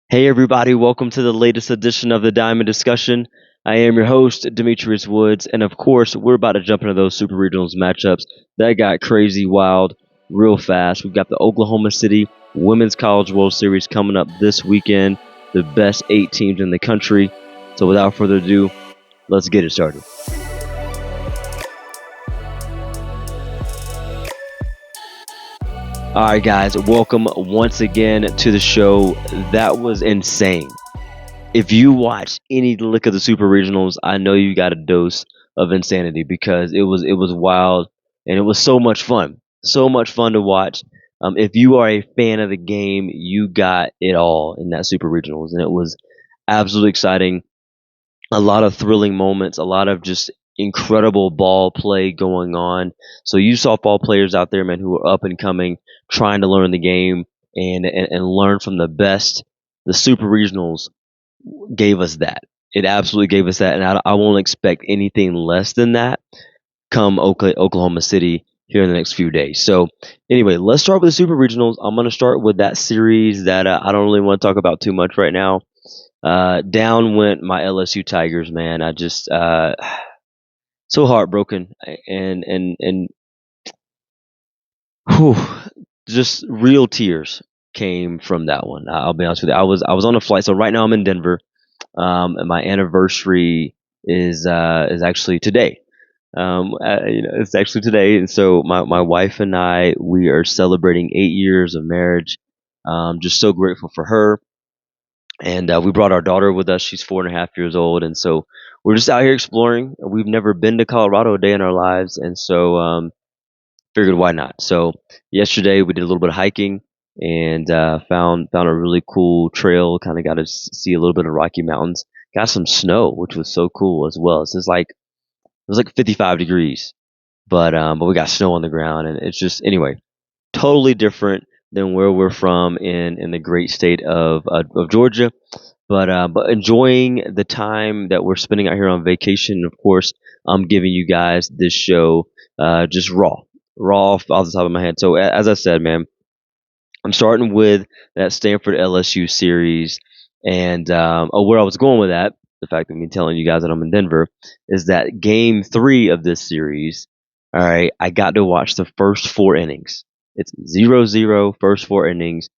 Hey everybody, welcome to the latest edition of the Diamond Discussion. I am your host, Demetrius Woods, and of course, we're about to jump into those Super Regionals matchups that got crazy wild real fast. We've got the Oklahoma City Women's College World Series coming up this weekend, the best 8 teams in the country. So without further ado, let's get it started. All right, guys, welcome once again to the show. That was insane. If you watch any lick of the Super Regionals, I know you got a dose of insanity because it was wild and it was so much fun. So much fun to watch. If you are a fan of the game, you got it all in that Super Regionals, and it was absolutely exciting. A lot of thrilling moments, a lot of just incredible ball play going on. So you softball players out there, man, who are up and coming, trying to learn the game and learn from the best. The Super Regionals gave us that. It absolutely gave us that, and I won't expect anything less than that come Oklahoma City here in the next few days. So, anyway, let's start with the Super Regionals. I'm going to start with that series that I don't really want to talk about too much right now. Down went my LSU Tigers, man. I just so heartbroken and whew, just real tears came from that one. I'll be honest with you. I was on a flight, so right now I'm in Denver. And my anniversary is actually today. It's actually today, and so my wife and we are celebrating 8 years of marriage. Just so grateful for her, and we brought our daughter with us. She's 4.5 years old, and so we're just out here exploring. We've never been to Colorado a day in our lives, and so figured why not. So yesterday we did a little bit of hiking and found a really cool trail. Kind of got to see a little bit of Rocky Mountains. Got some snow, which was so cool as well. It's just like it was like 55 degrees, but we got snow on the ground, and it's just anyway totally different than where we're from in the great state of Georgia. But enjoying the time that we're spending out here on vacation. Of course, I'm giving you guys this show just raw off the top of my head. So as I said, man, I'm starting with that Stanford LSU series, and where I was going with that, the fact that me telling you guys that I'm in Denver, is that Game 3 of this series. All right, I got to watch the first 4 innings. It's 0-0 first 4 innings,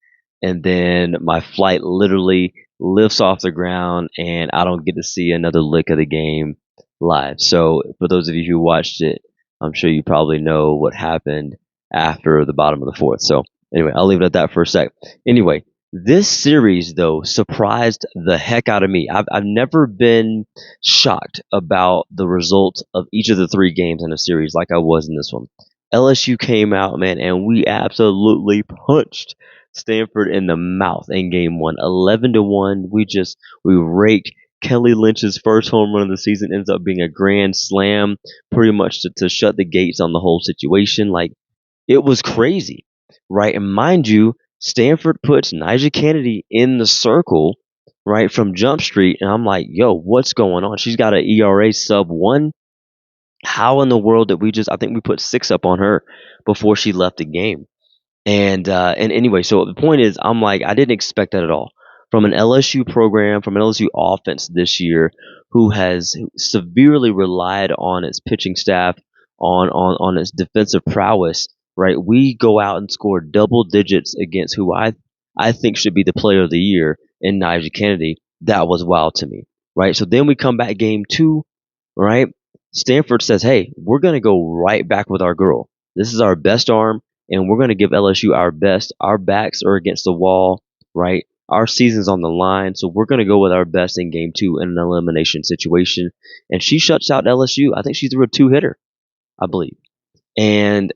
and then my flight literally lifts off the ground, and I don't get to see another lick of the game live. So for those of you who watched it, I'm sure you probably know what happened after the bottom of the fourth. So anyway, I'll leave it at that for a sec. Anyway, this series though surprised the heck out of me. I've never been shocked about the result of each of the 3 games in a series like I was in this one. LSU came out, man, and we absolutely punched Stanford in the mouth in game one, 11-1. We raked. Kelly Lynch's first home run of the season ends up being a grand slam, pretty much to shut the gates on the whole situation. Like, it was crazy, right? And mind you, Stanford puts Nyjah Kennedy in the circle, right, from Jump Street, and I'm like, yo, what's going on? She's got an ERA sub 1. How in the world did we just? I think we put 6 up on her before she left the game. And anyway, so the point is, I'm like, I didn't expect that at all from an LSU program, from an LSU offense this year, who has severely relied on its pitching staff, on its defensive prowess. Right, we go out and score double digits against who I think should be the player of the year in Nyjah Kennedy. That was wild to me. Right, so then we come back game 2. Right, Stanford says, hey, we're gonna go right back with our girl. This is our best arm, and we're going to give LSU our best. Our backs are against the wall, right? Our season's on the line, so we're going to go with our best in game 2 in an elimination situation. And she shuts out LSU. I think she threw a 2-hitter, I believe. And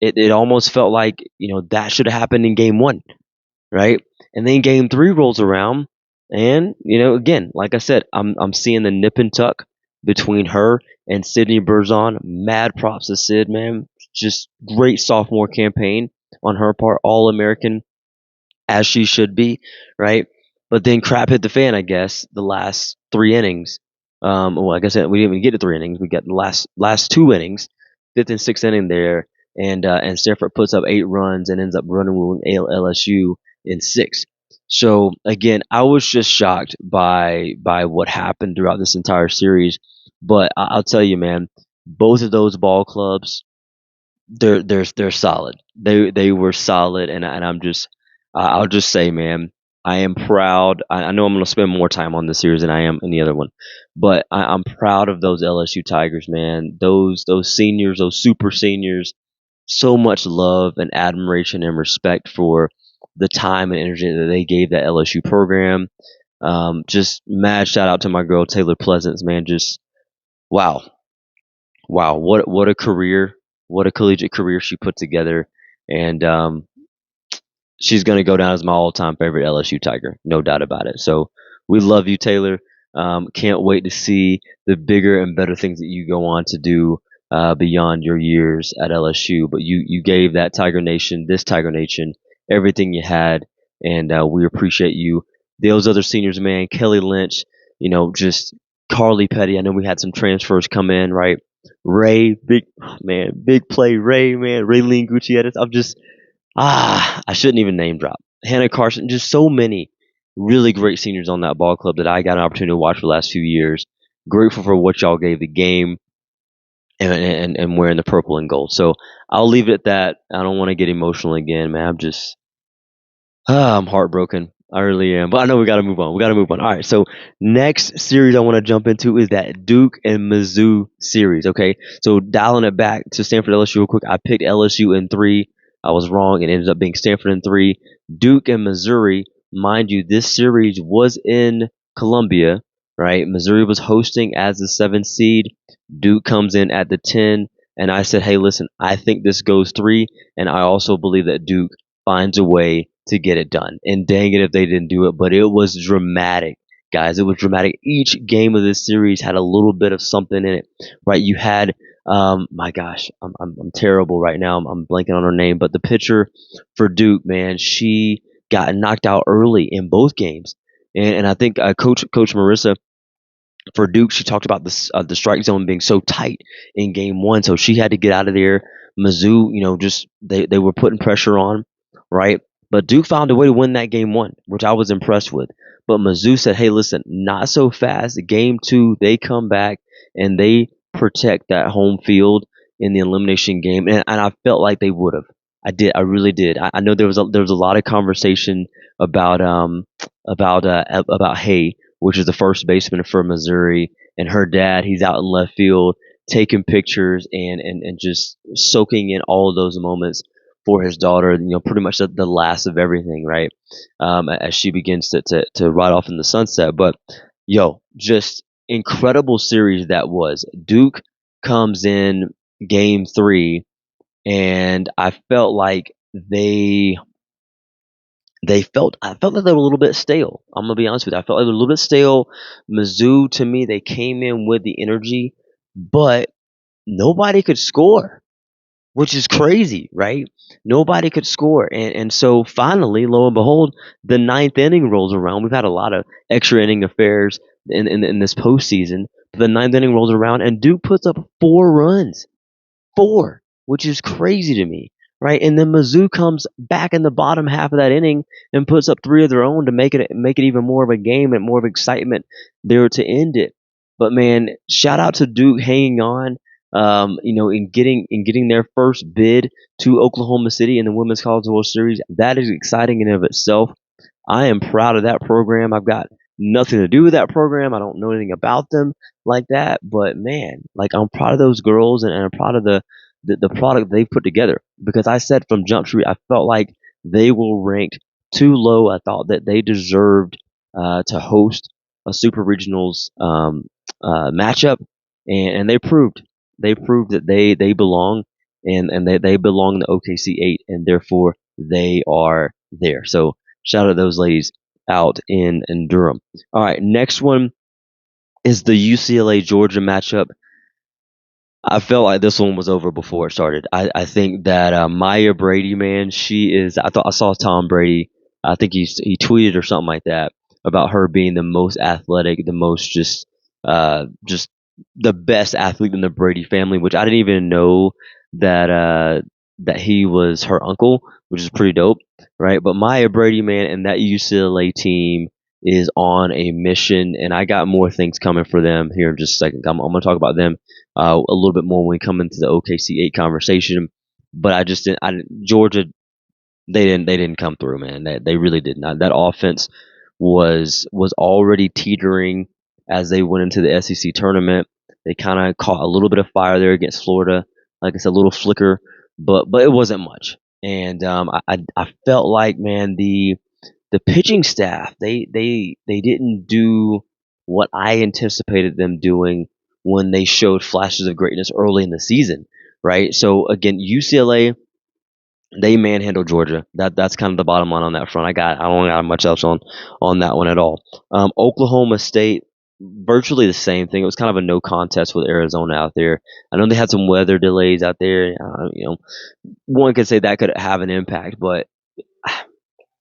it almost felt like, that should have happened in game 1, right? And then game 3 rolls around, and, again, like I said, I'm seeing the nip and tuck between her and Sydney Berzon. Mad props to Sid, man. Just great sophomore campaign on her part, All American as she should be, right? But then crap hit the fan, I guess. The last 3 innings. Well, like I said, we didn't even get to 3 innings. We got the last 2 innings, fifth and sixth inning there, and Stanford puts up 8 runs and ends up running with LSU in 6. So again, I was just shocked by what happened throughout this entire series. But I'll tell you, man, both of those ball clubs, they're solid. They were solid, and I'm just I'll just say, man, I am proud. I know I'm going to spend more time on this series than I am in the other one, but I'm proud of those LSU Tigers, man. Those seniors, those super seniors, so much love and admiration and respect for the time and energy that they gave that LSU program. Just mad shout out to my girl Taylor Pleasance, man. Just wow, wow, what a career, what a collegiate career she put together, and she's going to go down as my all-time favorite LSU Tiger, no doubt about it. So we love you, Taylor. Can't wait to see the bigger and better things that you go on to do beyond your years at LSU. But you gave that Tiger Nation, this Tiger Nation, everything you had, and we appreciate you. Those other seniors, man, Kelly Lynch, just Carly Petty. I know we had some transfers come in, right? Ray, big man, big play, Ray, man, Raylene Gutierrez. I shouldn't even name drop. Hannah Carson, just so many really great seniors on that ball club that I got an opportunity to watch for the last few years. Grateful for what y'all gave the game and wearing the purple and gold. So I'll leave it at that. I don't want to get emotional again, man. I'm heartbroken. I really am. But I know we got to move on. We got to move on. All right. So next series I want to jump into is that Duke and Mizzou series. Okay. So dialing it back to Stanford LSU real quick. I picked LSU in 3. I was wrong. It ended up being Stanford in 3. Duke and Missouri. Mind you, this series was in Columbia, right? Missouri was hosting as the 7th seed. Duke comes in at the 10. And I said, hey, listen, I think this goes 3. And I also believe that Duke finds a way to get it done. And dang it if they didn't do it, but it was dramatic, guys. It was dramatic. Each game of this series had a little bit of something in it, right? You had, my gosh, I'm terrible right now. I'm blanking on her name, but the pitcher for Duke, man, she got knocked out early in both games. And I think Coach Marissa for Duke, she talked about the strike zone being so tight in game 1, so she had to get out of there. Mizzou, just they were putting pressure on, right? But Duke found a way to win that game 1, which I was impressed with. But Mizzou said, "Hey, listen, not so fast. Game 2, they come back and they protect that home field in the elimination game, and I felt like they would have. I did. I really did. I know there was a lot of conversation about about Hay, which is the first baseman for Missouri, and her dad, he's out in left field taking pictures and just soaking in all of those moments for his daughter, pretty much the last of everything, right? As she begins to ride off in the sunset. But just incredible series that was. Duke comes in game 3, and I felt like I felt like they were a little bit stale. I'm gonna be honest with you. I felt like they were a little bit stale. Mizzou, to me, they came in with the energy, but nobody could score, which is crazy, right? Nobody could score, and so finally, lo and behold, the ninth inning rolls around. We've had a lot of extra inning affairs in this postseason. But the ninth inning rolls around, and Duke puts up 4 runs. 4, which is crazy to me, right? And then Mizzou comes back in the bottom half of that inning and puts up 3 of their own to make it even more of a game and more of excitement there to end it. But man, shout out to Duke hanging on, in getting their first bid to Oklahoma City in the Women's College World Series. That is exciting in and of itself. I am proud of that program. I've got nothing to do with that program. I don't know anything about them like that, but man, like I'm proud of those girls and I'm proud of the product they put together because I said from Jump Street, I felt like they were ranked too low. I thought that they deserved to host a Super Regionals matchup, and they proved that they belong and they belong in the OKC 8, and therefore they are there. So shout out to those ladies out in Durham. All right, next one is the UCLA Georgia matchup. I felt like this one was over before it started. I think that Maya Brady, man, she is. I saw Tom Brady. I think he tweeted or something like that about her being the most athletic, the most just the best athlete in the Brady family, which I didn't even know that that he was her uncle. which is pretty dope, right? But Maya Brady, man, and that UCLA team is on a mission, and I got more things coming for them here in just a second. I'm going to talk about them a little bit more when we come into the OKC 8 conversation. But I just didn't. Georgia, they didn't come through, man. They really did not. That offense was already teetering as they went into the SEC tournament. They kind of caught a little bit of fire there against Florida, like I said, a little flicker, but it wasn't much. And I felt like, man, the pitching staff, they didn't do what I anticipated them doing when they showed flashes of greatness early in the season, right? So again, UCLA, they manhandled Georgia. That's kind of the bottom line on that front. I don't got much else on that one at all. Oklahoma State, virtually the same thing. It was kind of a no contest with Arizona out there. I know they had some weather delays out there. One could say that could have an impact, but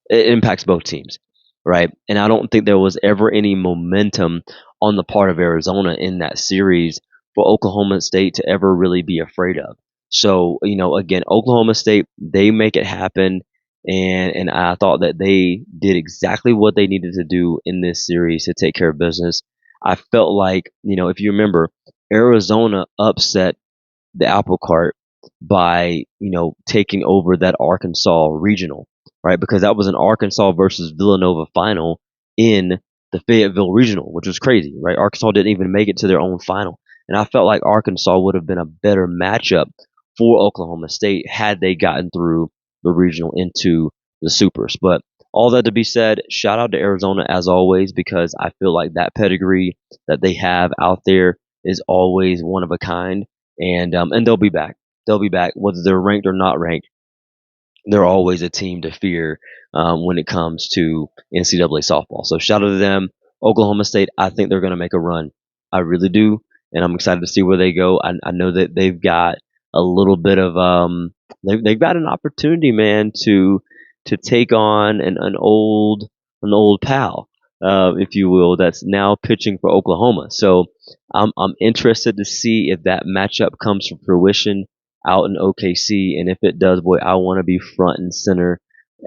it impacts both teams, right? And I don't think there was ever any momentum on the part of Arizona in that series for Oklahoma State to ever really be afraid of. So, again, Oklahoma State, they make it happen. And I thought that they did exactly what they needed to do in this series to take care of business. I felt like, if you remember, Arizona upset the apple cart by taking over that Arkansas regional, right? Because that was an Arkansas versus Villanova final in the Fayetteville regional, which was crazy, right? Arkansas didn't even make it to their own final, and I felt like Arkansas would have been a better matchup for Oklahoma State had they gotten through the regional into the supers. But all that to be said, shout out to Arizona as always, because I feel like that pedigree that they have out there is always one of a kind, and they'll be back. They'll be back, whether they're ranked or not ranked. They're always a team to fear when it comes to NCAA softball. So shout out to them. Oklahoma State, I think they're going to make a run. I really do, and I'm excited to see where they go. I know that they've got a little bit of they've got an opportunity, man, to take on an old pal, if you will, that's now pitching for Oklahoma. So I'm interested to see if that matchup comes to fruition out in OKC, and if it does, boy, I want to be front and center,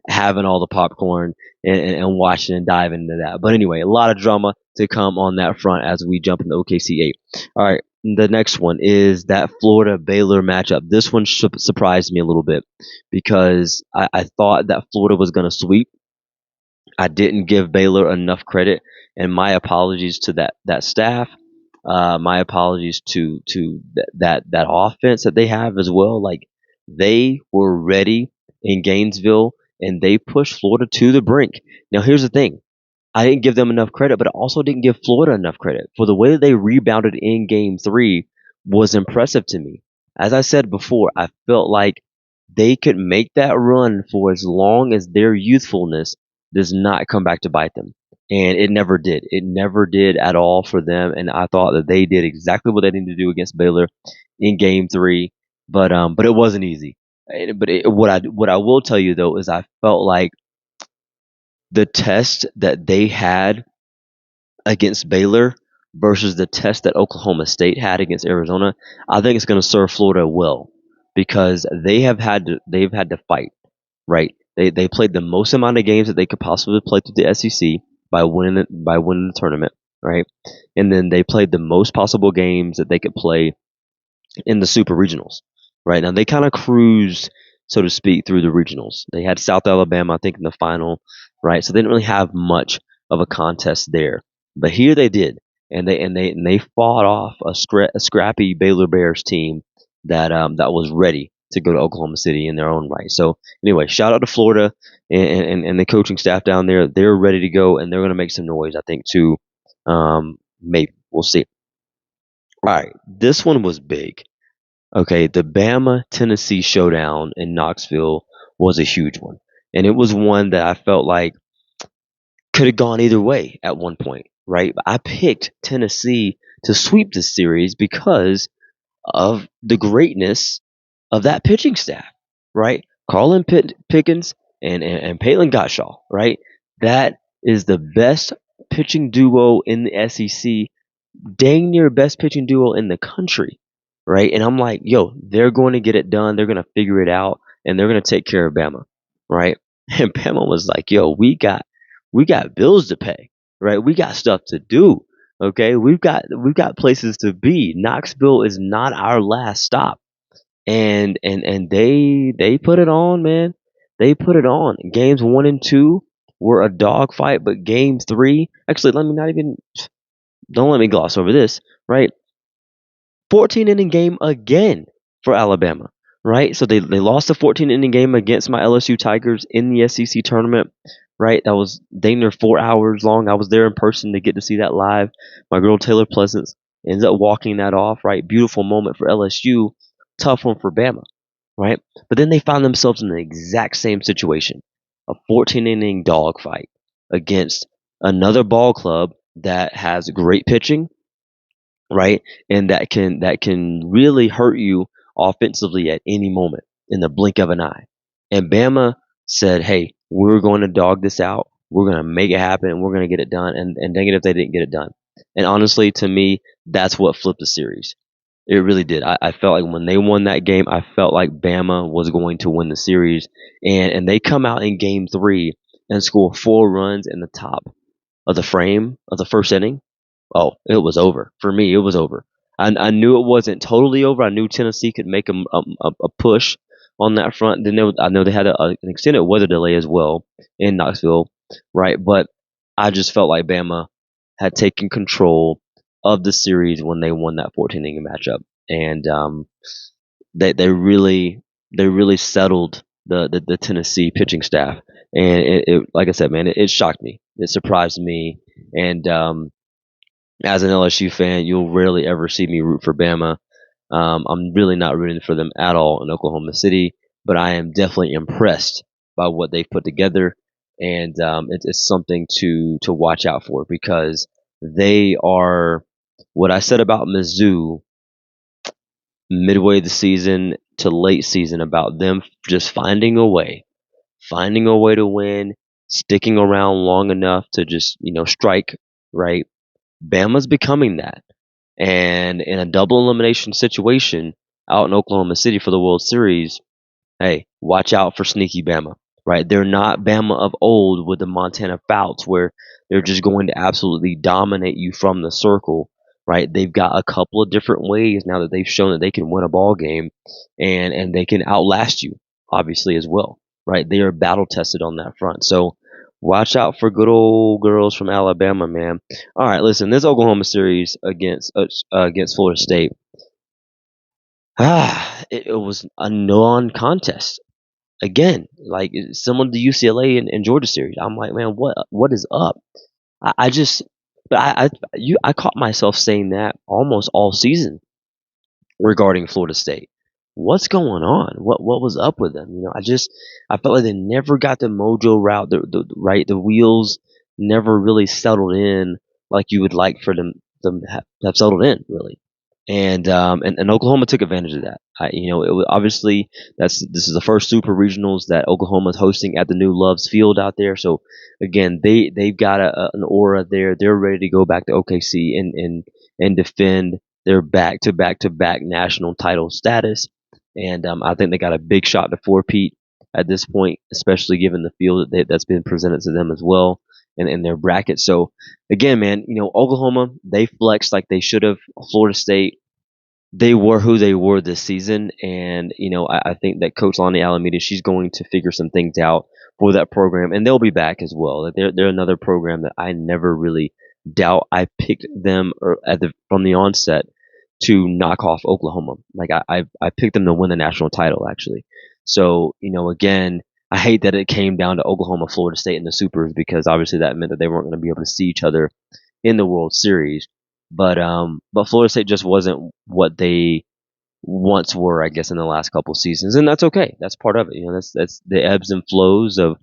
having all the popcorn and watching and diving into that. But anyway, a lot of drama to come on that front as we jump into OKC 8. All right, the next one is that Florida Baylor matchup. This one surprised me a little bit because I thought that Florida was going to sweep. I didn't give Baylor enough credit, and my apologies to that staff. My apologies to that offense that they have as well. Like, they were ready in Gainesville, and they pushed Florida to the brink. Now here's the thing: I didn't give them enough credit, but I also didn't give Florida enough credit for the way that they rebounded in Game 3 was impressive to me. As I said before, I felt like they could make that run for as long as their youthfulness does not come back to bite them. And it never did. It never did at all for them. And I thought that they did exactly what they needed to do against Baylor in Game 3. But it wasn't easy. What I will tell you though is I felt like the test that they had against Baylor versus the test that Oklahoma State had against Arizona, I think it's going to serve Florida well because they've had to fight, right? They played the most amount of games that they could possibly play through the SEC by winning the tournament, right? And then they played the most possible games that they could play in the super regionals. Right now, they kind of cruised, so to speak, through the regionals. They had South Alabama, I think, in the final, right? So they didn't really have much of a contest there. But here they did, and they fought off a scrappy Baylor Bears team that was ready to go to Oklahoma City in their own right. So anyway, shout out to Florida and the coaching staff down there. They're ready to go, and they're going to make some noise, I think, too. Maybe we'll see. All right, this one was big. Okay, the Bama Tennessee showdown in Knoxville was a huge one. And it was one that I felt like could have gone either way at one point, right? But I picked Tennessee to sweep this series because of the greatness of that pitching staff, right? Carlin Pickens and Palin Gottschall, right? That is the best pitching duo in the SEC, dang near best pitching duo in the country, right? And I'm like, yo, they're going to get it done. They're going to figure it out, and they're going to take care of Bama. right? And Bama was like, "Yo, we got bills to pay, right? We got stuff to do. Okay, we've got places to be. Knoxville is not our last stop." And they put it on, man. They put it on. Games 1 and 2 were a dogfight, but game 3, actually, let me not even don't let me gloss over this, right? 14 inning game again for Alabama, right? So they lost the 14 inning game against my LSU Tigers in the SEC tournament, right? That was dang near 4 hours long. I was there in person to get to see that live. My girl Taylor Pleasance ends up walking that off, right? Beautiful moment for LSU, tough one for Bama, right? But then they found themselves in the exact same situation, a 14 inning dogfight against another ball club that has great pitching, right? And that can really hurt you offensively at any moment in the blink of an eye. And Bama said, "Hey, we're going to dog this out. We're going to make it happen. And we're going to get it done." And dang it if they didn't get it done. And honestly, to me, that's what flipped the series. It really did. I felt like when they won that game, I felt like Bama was going to win the series. And they come out in game 3 and score 4 runs in the top of the frame of the first inning. Oh, it was over. For me, it was over. I knew it wasn't totally over. I knew Tennessee could make a push on that front. Then I know they had an extended weather delay as well in Knoxville, right? But I just felt like Bama had taken control of the series when they won that 14 inning matchup, and they really settled the Tennessee pitching staff. And it like I said, man, it shocked me. It surprised me, and as an LSU fan, you'll rarely ever see me root for Bama. I'm really not rooting for them at all in Oklahoma City, but I am definitely impressed by what they've put together, and it's something to watch out for because they are what I said about Mizzou midway the season to late season about them just finding a way to win, sticking around long enough to just strike right. Bama's becoming that. And in a double elimination situation out in Oklahoma City for the World Series, hey, watch out for sneaky Bama, right? They're not Bama of old with the Montana Fouts where they're just going to absolutely dominate you from the circle, right? They've got a couple of different ways now that they've shown that they can win a ball game and they can outlast you, obviously, as well, right? They are battle tested on that front. So watch out for good old girls from Alabama, man. All right, listen, this Oklahoma series against Florida State, it was a non-contest again, like similar to the UCLA and Georgia series. I'm like, man, what is up? I just, but I caught myself saying that almost all season regarding Florida State. What's going on? What was up with them? I felt like they never got the mojo route, right. The wheels never really settled in like you would like for them to have settled in really. And Oklahoma took advantage of that. It was obviously this is the first super regionals that Oklahoma is hosting at the new Love's Field out there. So again, they've got an aura there. They're ready to go back to OKC and defend their back-to-back national title status. And I think they got a big shot to four-peat at this point, especially given the field that's been presented to them as well and in their bracket. So again, man, Oklahoma, they flexed like they should have. Florida State, they were who they were this season, and I think that Coach Lonnie Alameda, she's going to figure some things out for that program, and they'll be back as well. They're another program that I never really doubt. I picked them from the onset to knock off Oklahoma. Like I picked them to win the national title actually. So again, I hate that it came down to Oklahoma, Florida State in the supers because obviously that meant that they weren't going to be able to see each other in the World Series. But Florida State just wasn't what they once were, I guess, in the last couple seasons, and that's okay. That's part of it. That's the ebbs and flows of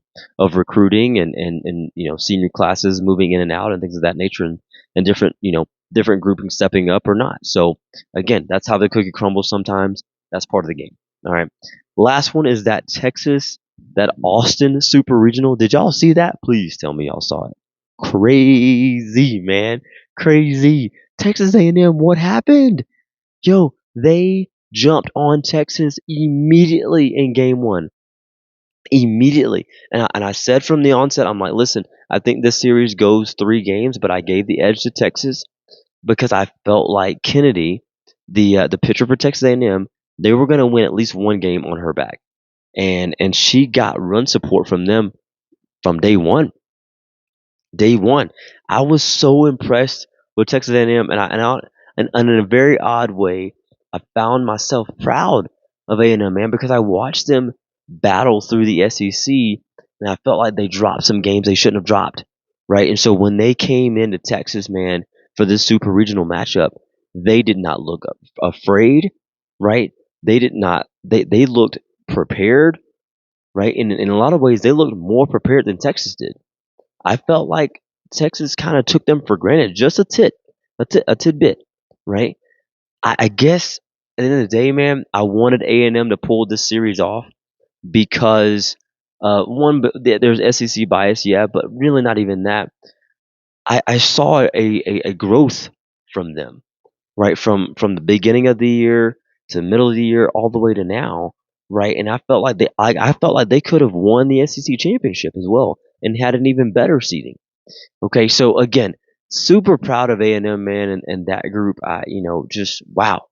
recruiting and senior classes moving in and out and things of that nature, and different groupings stepping up or not. So again, that's how the cookie crumbles sometimes. That's part of the game. All right. Last one is that Austin Super Regional. Did y'all see that? Please tell me y'all saw it. Crazy, man. Crazy. Texas A&M, what happened? Yo, they jumped on Texas immediately in game 1. immediately. And I said from the onset, I'm like, listen, I think this series goes 3 games, but I gave the edge to Texas because I felt like Kennedy, the pitcher for Texas A&M, they were going to win at least 1 game on her back, and she got run support from them from day one. Day one, I was so impressed with Texas A&M, and in a very odd way, I found myself proud of A&M, man, because I watched them battle through the SEC, and I felt like they dropped some games they shouldn't have dropped, right? And so when they came into Texas, man, for this super regional matchup, they did not look afraid, right? They did not. They looked prepared, right? In a lot of ways, they looked more prepared than Texas did. I felt like Texas kind of took them for granted, just a tidbit, right? I guess at the end of the day, man, I wanted A&M to pull this series off because there's SEC bias, yeah, but really not even that. I saw a growth from them, right? From the beginning of the year to the middle of the year, all the way to now, right? And I felt like they could have won the SEC championship as well and had an even better seeding. Okay, so again, super proud of A&M, man, and that group. Just wow,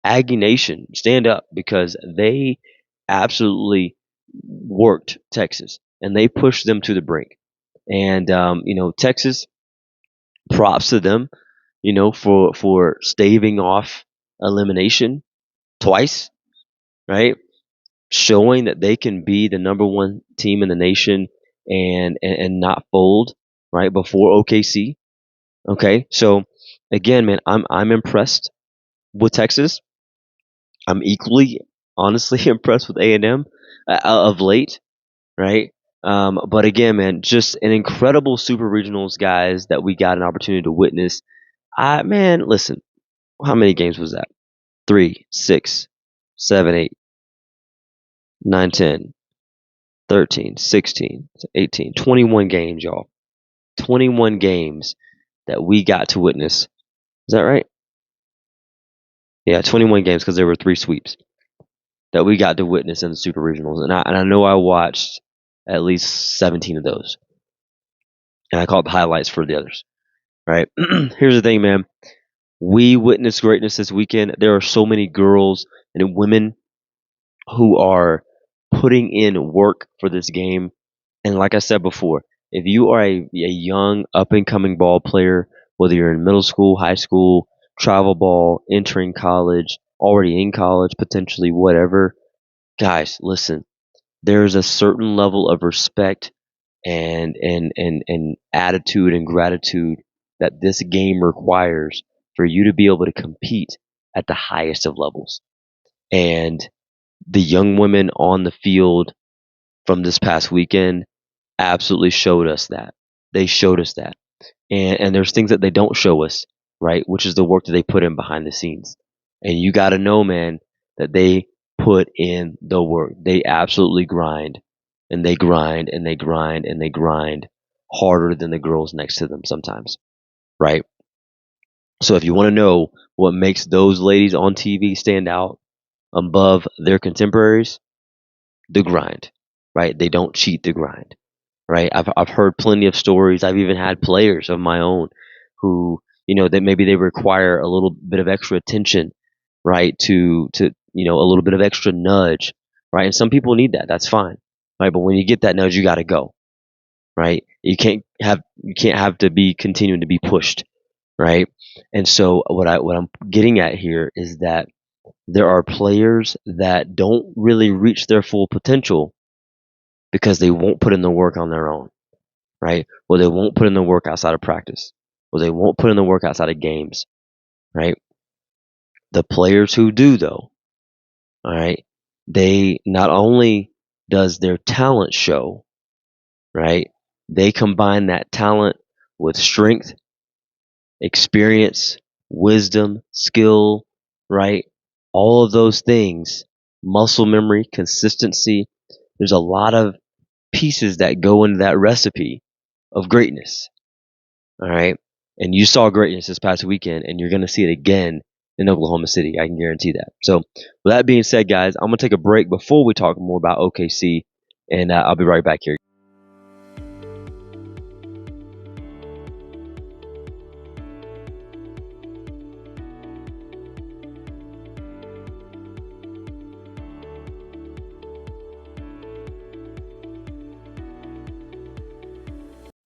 Aggie Nation, stand up because they absolutely worked Texas and they pushed them to the brink. And Texas, props to them, for staving off elimination twice, right? Showing that they can be the number one team in the nation and not fold right before OKC. Okay, so again, man, I'm impressed with Texas. I'm equally, honestly, impressed with A&M of late, right? But again, man, just an incredible super regionals, guys, that we got an opportunity to witness. Man, listen, how many games was that? 3, 6, 7, 8, 9, 10, 13, 16, 18, 21 games, y'all. 21 games that we got to witness. Is that right? Yeah, 21 games because there were 3 sweeps that we got to witness in the super regionals, and I know I watched at least 17 of those, and I caught the highlights for the others. Right? Here's the thing, man. We witnessed greatness this weekend. There are so many girls and women who are putting in work for this game, and like I said before, if you are a young up and coming ball player, whether you're in middle school, high school, travel ball, entering college, already in college, potentially whatever, guys, listen, there's a certain level of respect and attitude and gratitude that this game requires for you to be able to compete at the highest of levels. And the young women on the field from this past weekend absolutely showed us that. They showed us that. And there's things that they don't show us, right? Which is the work that they put in behind the scenes. And you got to know, man, that they put in the work. They absolutely grind and they grind and they grind and they grind harder than the girls next to them sometimes, right? So if you want to know what makes those ladies on TV stand out above their contemporaries, the grind, right? They don't cheat the grind, right? I've heard plenty of stories. I've even had players of my own who, that maybe they require a little bit of extra attention, right? To a little bit of extra nudge, right? And some people need that. That's fine, right? But when you get that nudge, you got to go, right? You can't have to be continuing to be pushed, right? And so what I'm getting at here is that there are players that don't really reach their full potential because they won't put in the work on their own, right? Or they won't put in the work outside of practice, or they won't put in the work outside of games, right? The players who do, though, all right, they not only does their talent show, right? They combine that talent with strength, experience, wisdom, skill, right? All of those things, muscle memory, consistency. There's a lot of pieces that go into that recipe of greatness. All right. And you saw greatness this past weekend, and you're going to see it again in Oklahoma City. I can guarantee that. So, with that being said, guys, I'm going to take a break before we talk more about OKC. and I'll be right back here.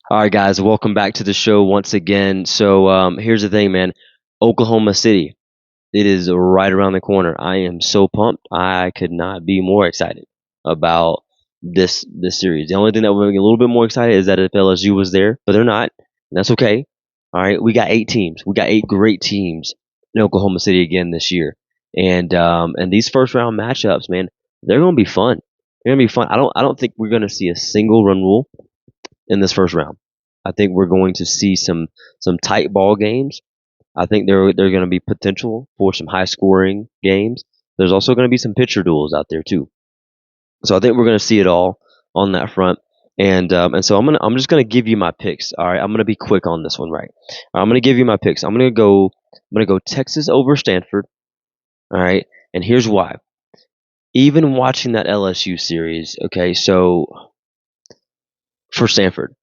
All right, guys, welcome back to the show once again. So here's the thing, man. Oklahoma City, it is right around the corner. I am so pumped. I could not be more excited about this series. The only thing that would make me a little bit more excited is that if LSU was there, but they're not. And that's okay. All right, we got 8 teams. We got 8 great teams in Oklahoma City again this year, and these first round matchups, man, they're gonna be fun. They're gonna be fun. I don't think we're gonna see a single run rule in this first round. I think we're going to see some tight ball games. I think there are going to be potential for some high scoring games. There's also going to be some pitcher duels out there too. So I think we're going to see it all on that front. And so I'm just gonna give you my picks. All right, I'm gonna be quick on this one, right? I'm gonna give you my picks. I'm gonna go Texas over Stanford. All right, and here's why. Even watching that LSU series, okay, so for Stanford,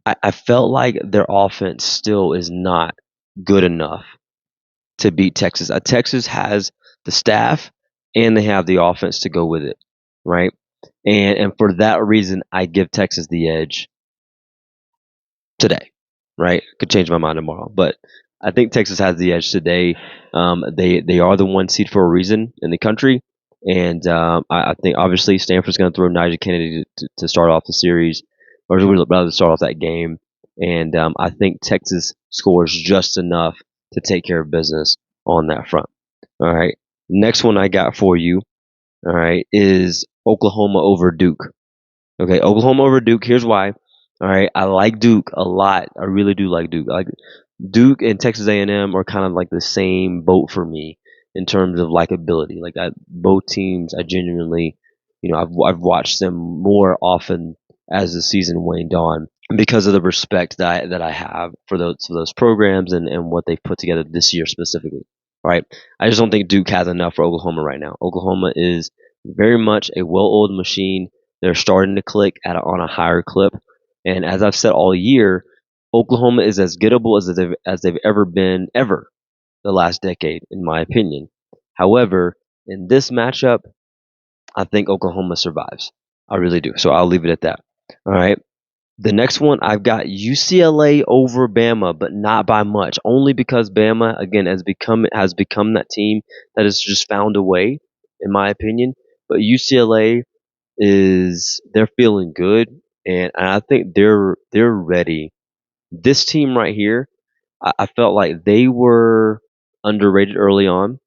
I felt like their offense still is not good enough to beat Texas. Texas has the staff and they have the offense to go with it, right? And for that reason, I give Texas the edge today, right? Could change my mind tomorrow, but I think Texas has the edge today. They are the 1 seed for a reason in the country, and I think obviously Stanford's going to throw Nigel Kennedy to start off the series, or rather start off that game, and I think Texas scores just enough to take care of business on that front. All right, next one I got for you, all right, is Oklahoma over Duke. Okay, Oklahoma over Duke. Here's why. All right, I like Duke a lot. I really do like Duke. Like Duke and Texas A&M are kind of like the same boat for me in terms of likability. Like both teams, I genuinely, I've watched them more often as the season waned on because of the respect that I have for those programs and what they've put together this year specifically. All right, I just don't think Duke has enough for Oklahoma right now. Oklahoma is very much a well-oiled machine. They're starting to click on a higher clip, and as I've said all year, Oklahoma is as gettable as they've ever been ever the last decade, in my opinion. However, in this matchup, I think Oklahoma survives. I really do. So I'll leave it at that. All right. The next one, I've got UCLA over Bama, but not by much. Only because Bama, again, has become that team that has just found a way, in my opinion. But UCLA they're feeling good, and I think they're ready. This team right here, I felt like they were underrated early on.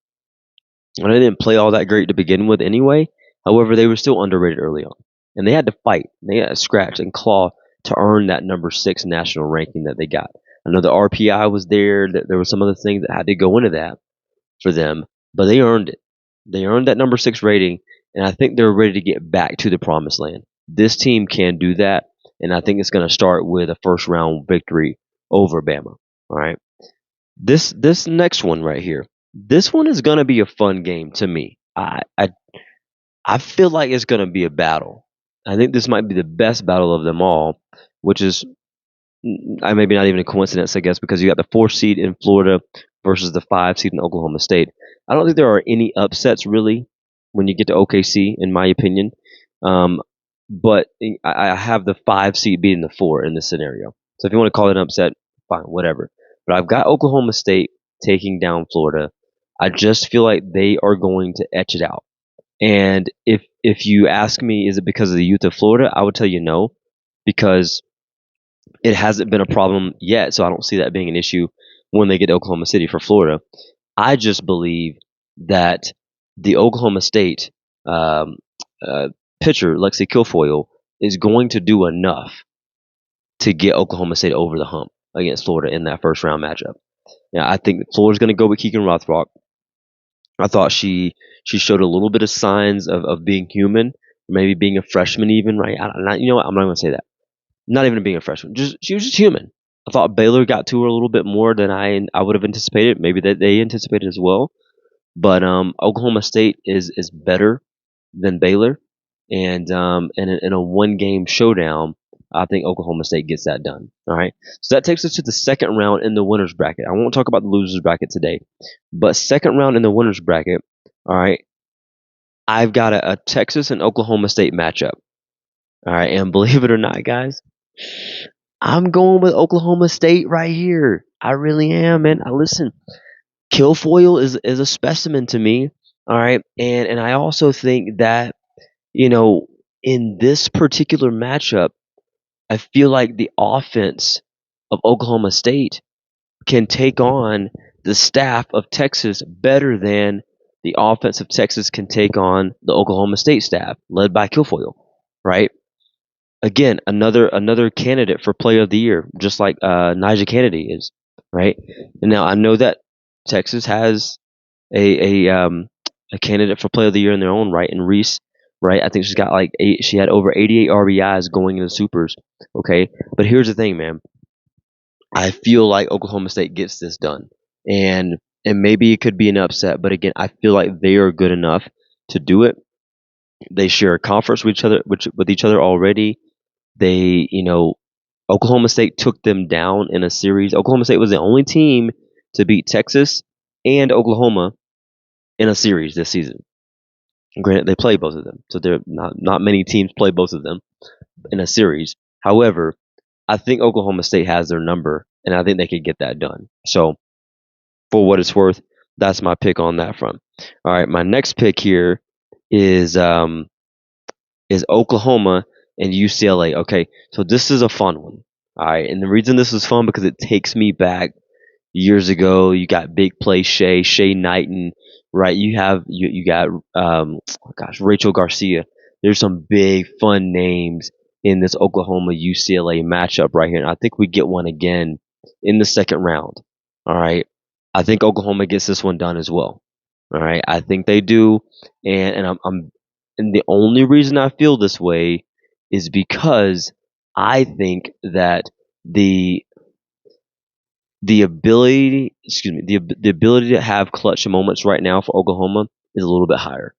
And they didn't play all that great to begin with anyway. However, they were still underrated early on. And they had to fight. They had to scratch and claw to earn that number 6 national ranking that they got. I know the RPI was there. That there were some other things that had to go into that for them, but they earned it. They earned that number 6 rating, and I think they're ready to get back to the promised land. This team can do that, and I think it's going to start with a first round victory over Bama. All right. This next one right here. This one is gonna be a fun game to me. I feel like it's gonna be a battle. I think this might be the best battle of them all, which is maybe not even a coincidence, I guess, because you got the 4 seed in Florida versus the 5 seed in Oklahoma State. I don't think there are any upsets really when you get to OKC, in my opinion. Um, but I have the 5 seed beating the 4 in this scenario. So if you want to call it an upset, fine, whatever. But I've got Oklahoma State taking down Florida. I just feel like they are going to etch it out. And if you ask me, is it because of the youth of Florida? I would tell you no, because it hasn't been a problem yet. So I don't see that being an issue when they get to Oklahoma City for Florida. I just believe that the Oklahoma State um, uh, pitcher, Lexi Kilfoyle, is going to do enough to get Oklahoma State over the hump against Florida in that first round matchup. Yeah, I think Florida's going to go with Keegan Rothrock. I thought she showed a little bit of signs of being human, maybe being a freshman even, right? You know what? I'm not going to say that. Not even being a freshman. Just she was just human. I thought Baylor got to her a little bit more than I would have anticipated. Maybe that they anticipated as well. But Oklahoma State is better than Baylor. and in a one-game showdown, I think Oklahoma State gets that done. All right. So that takes us to the second round in the winners bracket. I won't talk about the losers bracket today, but second round in the winners bracket. All right. I've got a Texas and Oklahoma State matchup. All right. And believe it or not, guys, I'm going with Oklahoma State right here. I really am, man. Listen, Kilfoyle is a specimen to me. All right. And I also think that, in this particular matchup, I feel like the offense of Oklahoma State can take on the staff of Texas better than the offense of Texas can take on the Oklahoma State staff, led by Kilfoyle, right? Again, another candidate for Player of the Year, just like Nigel Kennedy is, right? And now I know that Texas has a candidate for Player of the Year in their own right, and Reese, right? I think she's got like she had over 88 RBIs going into Supers, okay? But here's the thing, man. I feel like Oklahoma State gets this done, and maybe it could be an upset, but again, I feel like they are good enough to do it. They share a conference with each other already. They, Oklahoma State took them down in a series. Oklahoma State was the only team to beat Texas and Oklahoma in a series this season. Granted, they play both of them, so there not many teams play both of them in a series. However, I think Oklahoma State has their number, and I think they could get that done. So, for what it's worth, that's my pick on that front. All right, my next pick here is Oklahoma and UCLA. Okay, so this is a fun one. All right, and the reason this is fun because it takes me back years ago. You got big play Shea Knighton, right? You got Rachel Garcia. There's some big fun names in this Oklahoma UCLA matchup right here, and I think we get one again in the second round. All right, I think Oklahoma gets this one done as well. All right, I think they do, and and the only reason I feel this way is because I think that the the ability, excuse me, the ability to have clutch moments right now for Oklahoma is a little bit higher,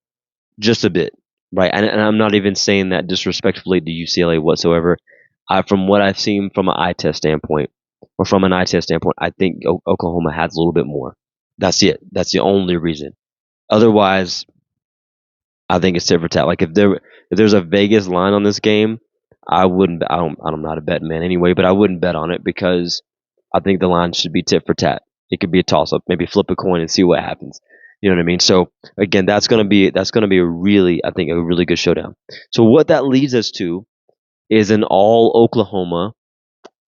just a bit, right? And I'm not even saying that disrespectfully to UCLA whatsoever. From what I've seen from an eye test standpoint, I think Oklahoma has a little bit more. That's it. That's the only reason. Otherwise, I think it's tit for tat. Like if there's a Vegas line on this game, I wouldn't. I'm not a betting man anyway, but I wouldn't bet on it because I think the line should be tit for tat. It could be a toss up, maybe flip a coin and see what happens. You know what I mean? So again, that's gonna be I think a really good showdown. So what that leads us to is an all Oklahoma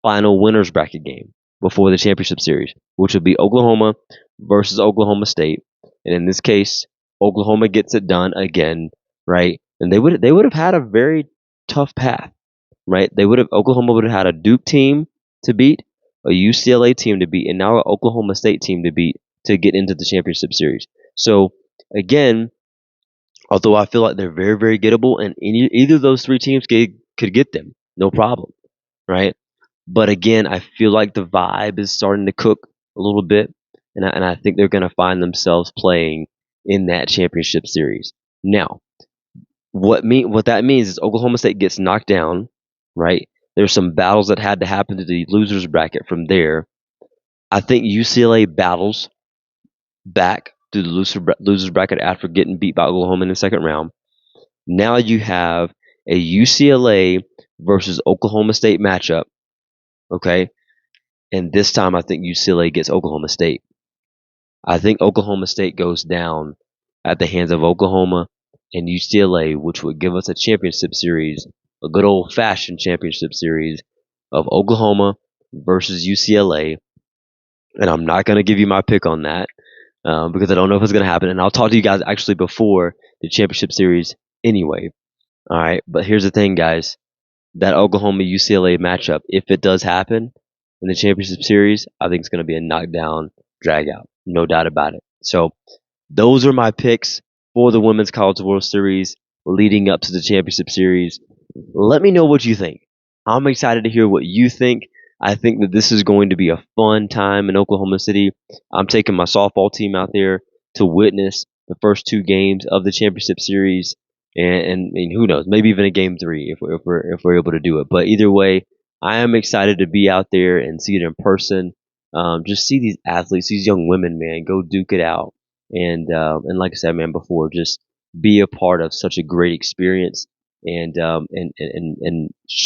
final winners bracket game before the championship series, which would be Oklahoma versus Oklahoma State. And in this case, Oklahoma gets it done again, right? And they would have had a very tough path, right? Oklahoma would have had a Duke team to beat, a UCLA team to beat, and now an Oklahoma State team to beat to get into the championship series. So again, although I feel like they're very, very gettable, and either of those three teams could get them, no problem, right? But again, I feel like the vibe is starting to cook a little bit, and I think they're going to find themselves playing in that championship series. Now, what that means is Oklahoma State gets knocked down, right? There's some battles that had to happen to the losers bracket from there. I think UCLA battles back to the losers bracket after getting beat by Oklahoma in the second round. Now you have a UCLA versus Oklahoma State matchup, okay? And this time I think UCLA gets Oklahoma State. I think Oklahoma State goes down at the hands of Oklahoma and UCLA, which would give us a championship series, a good old fashioned championship series of Oklahoma versus UCLA. And I'm not going to give you my pick on that because I don't know if it's going to happen. And I'll talk to you guys actually before the championship series anyway. All right. But here's the thing, guys. That Oklahoma UCLA matchup, if it does happen in the championship series, I think it's going to be a knockdown, drag out. No doubt about it. So those are my picks for the Women's College World Series leading up to the championship series. Let me know what you think. I'm excited to hear what you think. I think that this is going to be a fun time in Oklahoma City. I'm taking my softball team out there to witness the first two games of the championship series. and who knows, maybe even a game three if we're able to do it. But either way, I am excited to be out there and see it in person. Just see these athletes, these young women, man, go duke it out, and like I said, man, before, just be a part of such a great experience, and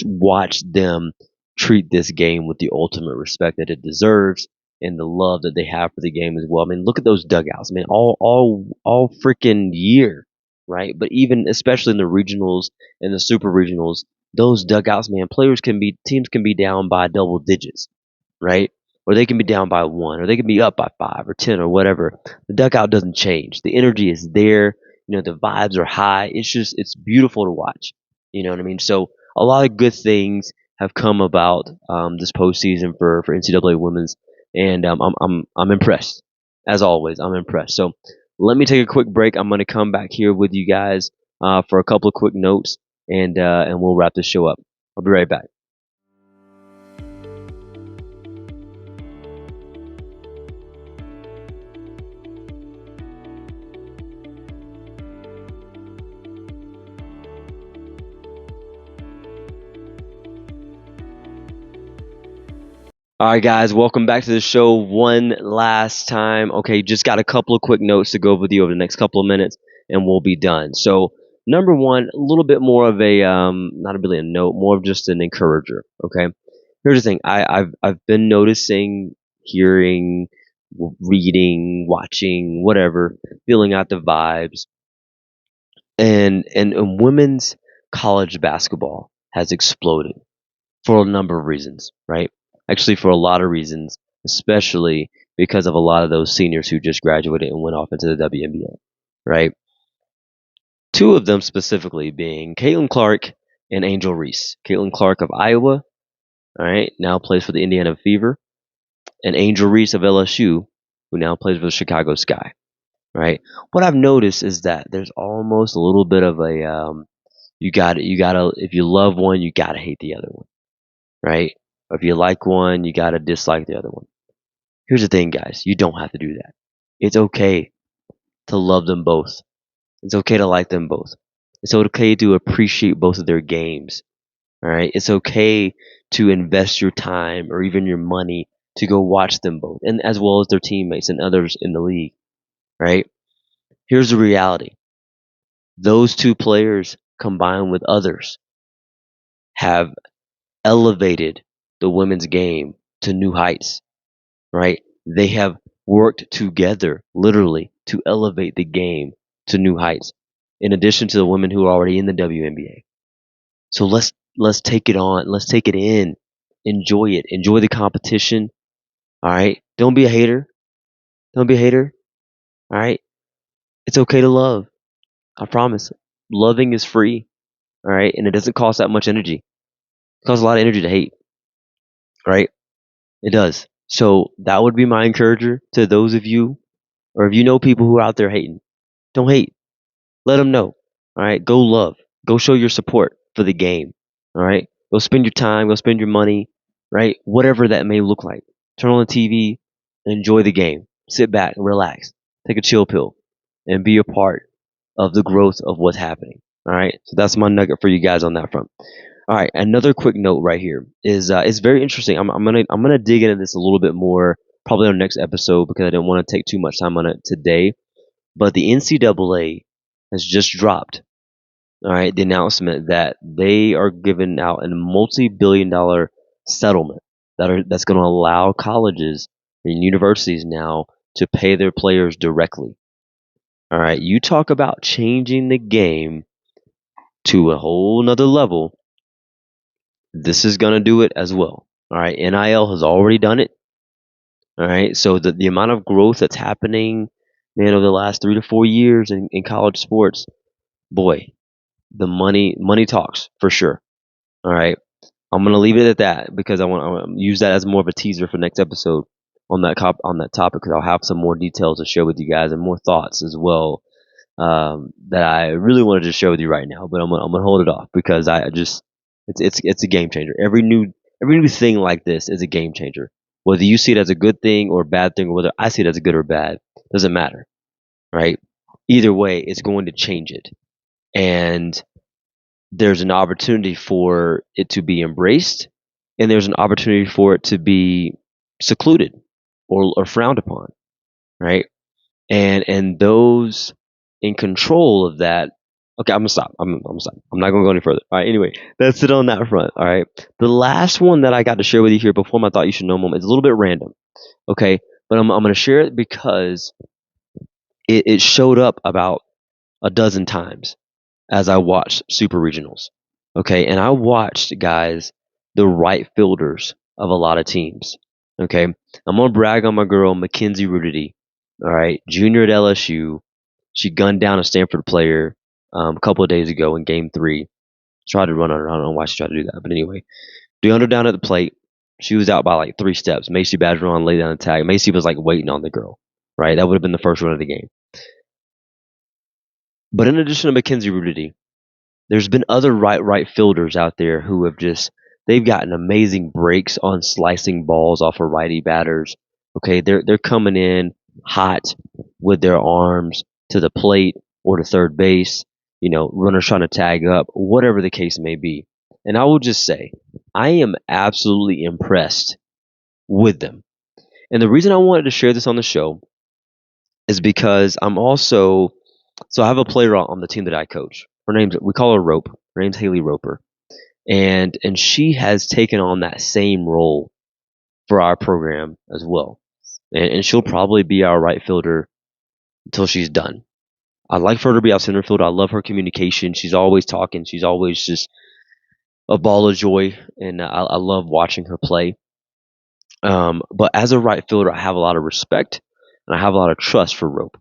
watch them treat this game with the ultimate respect that it deserves and the love that they have for the game as well. I mean, look at those dugouts, man, all freaking year, right? But even especially in the regionals and the super regionals, those dugouts, man, teams can be down by double digits, right? Or they can be down by one, or they can be up by 5 or 10 or whatever. The dugout doesn't change. The energy is there. The vibes are high. It's beautiful to watch. You know what I mean? So a lot of good things have come about this postseason for NCAA women's, and I'm impressed. As always, I'm impressed. So let me take a quick break. I'm going to come back here with you guys for a couple of quick notes, and we'll wrap this show up. I'll be right back. All right, guys, welcome back to the show one last time. Okay, just got a couple of quick notes to go with you over the next couple of minutes, and we'll be done. So, number one, a little bit more of a not really a note, more of just an encourager. Okay, here's the thing: I've been noticing, hearing, reading, watching, whatever, feeling out the vibes, and women's college basketball has exploded for a number of reasons, right? Actually, for a lot of reasons, especially because of a lot of those seniors who just graduated and went off into the WNBA, right? Two of them specifically being Caitlin Clark and Angel Reese. Caitlin Clark of Iowa, all right, now plays for the Indiana Fever, and Angel Reese of LSU, who now plays for the Chicago Sky, right? What I've noticed is that there's almost a little bit of a you gotta if you love one, you gotta hate the other one, right? If you like one, you gotta dislike the other one. Here's the thing, guys. You don't have to do that. It's okay to love them both. It's okay to like them both. It's okay to appreciate both of their games. All right. It's okay to invest your time or even your money to go watch them both, and as well as their teammates and others in the league. Right. Here's the reality. Those two players combined with others have elevated the women's game to new heights, right? They have worked together, literally, to elevate the game to new heights, in addition to the women who are already in the WNBA. So let's take it on. Let's take it in. Enjoy it. Enjoy the competition. All right. Don't be a hater. Don't be a hater. All right. It's okay to love. I promise. Loving is free. All right. And it doesn't cost that much energy. It costs a lot of energy to hate. Right. It does. So that would be my encourager to those of you, or if you know people who are out there hating, don't hate. Let them know. All right. Go love. Go show your support for the game. All right. Go spend your time. Go spend your money. Right. Whatever that may look like. Turn on the TV and enjoy the game. Sit back and relax. Take a chill pill and be a part of the growth of what's happening. All right. So that's my nugget for you guys on that front. All right, another quick note right here is it's very interesting. I'm gonna dig into this a little bit more probably on the next episode because I didn't want to take too much time on it today. But the NCAA has just dropped, all right, the announcement that they are giving out a multi-billion-dollar settlement that's going to allow colleges and universities now to pay their players directly. All right, you talk about changing the game to a whole nother level. This is going to do it as well. All right. NIL has already done it. All right. So the amount of growth that's happening, man, over the last 3 to 4 years in college sports, boy, the money talks for sure. All right. I'm going to leave it at that because I want to use that as more of a teaser for next episode on that topic because I'll have some more details to share with you guys and more thoughts as well that I really wanted to share with you right now, but I'm gonna hold it off because I just it's a game changer. Every new thing like this is a game changer. Whether you see it as a good thing or a bad thing, or whether I see it as a good or bad, doesn't matter, right? Either way, it's going to change it, And there's an opportunity for it to be embraced, and there's an opportunity for it to be secluded or frowned upon, right? And those in control of that. Okay, I'm gonna stop. I'm gonna stop. I'm not gonna go any further. All right. Anyway, that's it on that front. All right. The last one that I got to share with you here before my thought you should know moment is a little bit random. Okay, but I'm gonna share it because it showed up about a dozen times as I watched Super Regionals. Okay, and I watched, guys, the right fielders of a lot of teams. Okay, I'm gonna brag on my girl Mackenzie Rudity. All right, junior at LSU. She gunned down a Stanford player a couple of days ago in Game 3. Tried to run on her. I don't know why she tried to do that, but anyway, down her down at the plate. She was out by like 3 steps. Macy Badgeron laid down the tag. Macy was like waiting on the girl. Right, that would have been the first run of the game. But in addition to Mackenzie Rudity, there's been other right fielders out there who have just they've gotten amazing breaks on slicing balls off of righty batters. Okay, they're coming in hot with their arms to the plate or to third base. You know, runners trying to tag up, whatever the case may be. And I will just say, I am absolutely impressed with them. And the reason I wanted to share this on the show is because I'm also so I have a player on the team that I coach. We call her Rope. Her name's Haley Roper, and she has taken on that same role for our program as well. And she'll probably be our right fielder until she's done. I'd like for her to be our center fielder. I love her communication. She's always talking. She's always just a ball of joy, and I love watching her play. But as a right fielder, I have a lot of respect and I have a lot of trust for Rope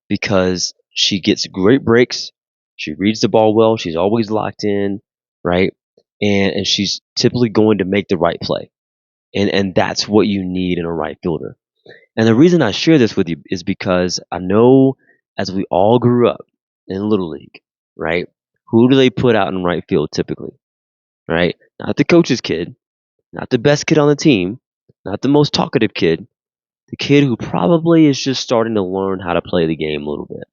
because she gets great breaks. She reads the ball well. She's always locked in, right? And she's typically going to make the right play. And that's what you need in a right fielder. And the reason I share this with you is because I know as we all grew up in Little League, right? Who do they put out in right field typically, right? Not the coach's kid, not the best kid on the team, not the most talkative kid, the kid who probably is just starting to learn how to play the game a little bit,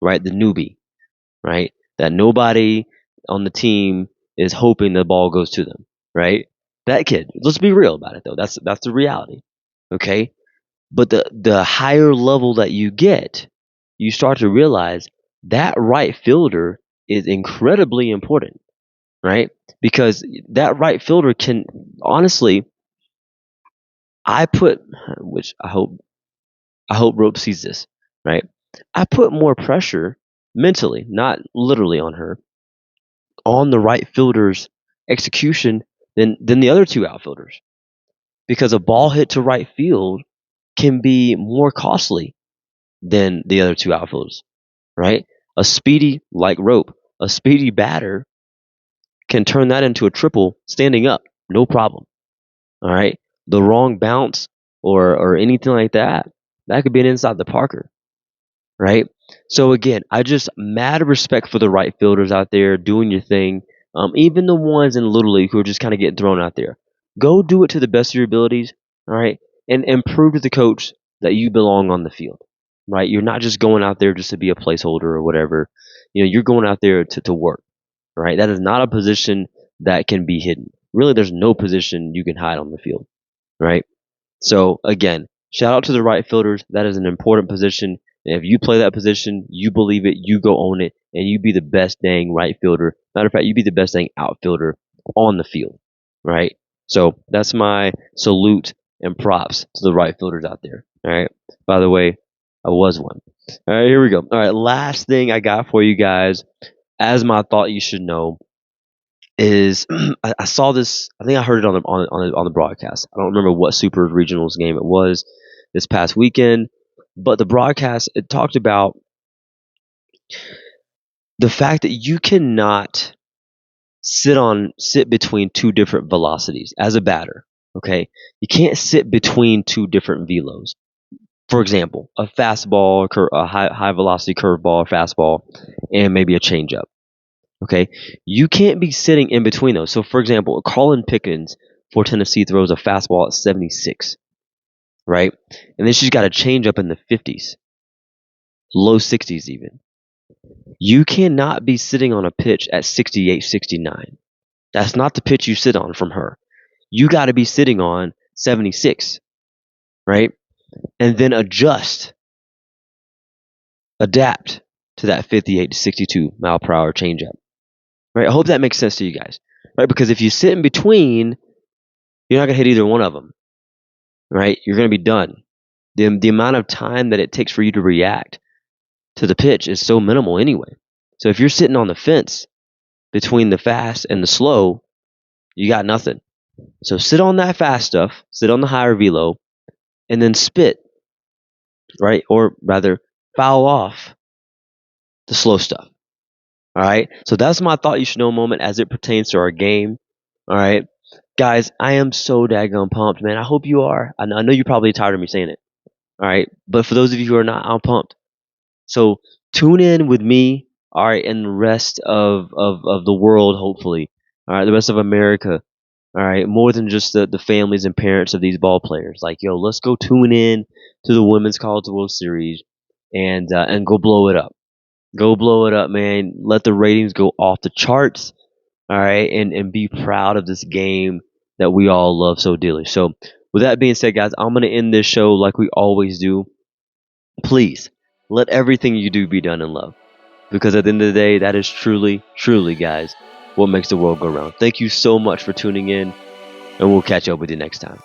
right? The newbie, right? That nobody on the team is hoping the ball goes to them, right? That kid. Let's be real about it though. That's the reality. Okay? But the higher level that you get, you start to realize that right fielder is incredibly important, right? Because that right fielder can honestly I put which I hope Rope sees this, right? I put more pressure mentally, not literally on her, on the right fielder's execution than the other two outfielders. Because a ball hit to right field can be more costly than the other two outfielders, right? A speedy, like Rope, a speedy batter can turn that into a triple standing up, no problem. All right. The wrong bounce or anything like that, that could be an inside the Parker, right? So again, I just mad respect for the right fielders out there doing your thing. Even the ones in Little League who are just kind of getting thrown out there. Go do it to the best of your abilities, all right? And prove to the coach that you belong on the field, right? You're not just going out there just to be a placeholder or whatever. You know, you're going out there to work, right? That is not a position that can be hidden. Really, there's no position you can hide on the field, right? So again, shout out to the right fielders. That is an important position. And if you play that position, you believe it, you go own it, and you be the best dang right fielder. Matter of fact, you be the best dang outfielder on the field, right? So that's my salute and props to the right fielders out there. All right. By the way, I was one. All right, here we go. All right, last thing I got for you guys, as my thought you should know, is I saw this. I think I heard it on the broadcast. I don't remember what Super Regionals game it was this past weekend, but the broadcast it talked about the fact that you cannot sit between two different velocities as a batter. Okay, you can't sit between two different velos. For example, a fastball, a high velocity curveball, fastball, and maybe a changeup. Okay, you can't be sitting in between those. So, for example, Colin Pickens for Tennessee throws a fastball at 76, right? And then she's got a changeup in the 50s, low 60s even. You cannot be sitting on a pitch at 68, 69. That's not the pitch you sit on from her. You got to be sitting on 76, right? And then adapt to that 58 to 62 mile per hour changeup, right? I hope that makes sense to you guys, right? Because if you sit in between, you're not going to hit either one of them, right? You're going to be done. The amount of time that it takes for you to react to the pitch is so minimal anyway. So if you're sitting on the fence between the fast and the slow, you got nothing. So sit on that fast stuff, sit on the higher velo, and then spit, right? Or rather, foul off the slow stuff. All right. So that's my thought you should know moment as it pertains to our game. All right. Guys, I am so daggone pumped, man. I hope you are. I know you're probably tired of me saying it. All right. But for those of you who are not, I'm pumped. So tune in with me, all right, and the rest of the world, hopefully. All right, the rest of America. All right, more than just the families and parents of these ball players. Like, yo, let's go tune in to the Women's College World Series and go blow it up. Go blow it up, man. Let the ratings go off the charts. All right, and be proud of this game that we all love so dearly. So, with that being said, guys, I'm gonna end this show like we always do. Please let everything you do be done in love, because at the end of the day, that is truly, truly, guys, what makes the world go round. Thank you so much for tuning in, and we'll catch up with you next time.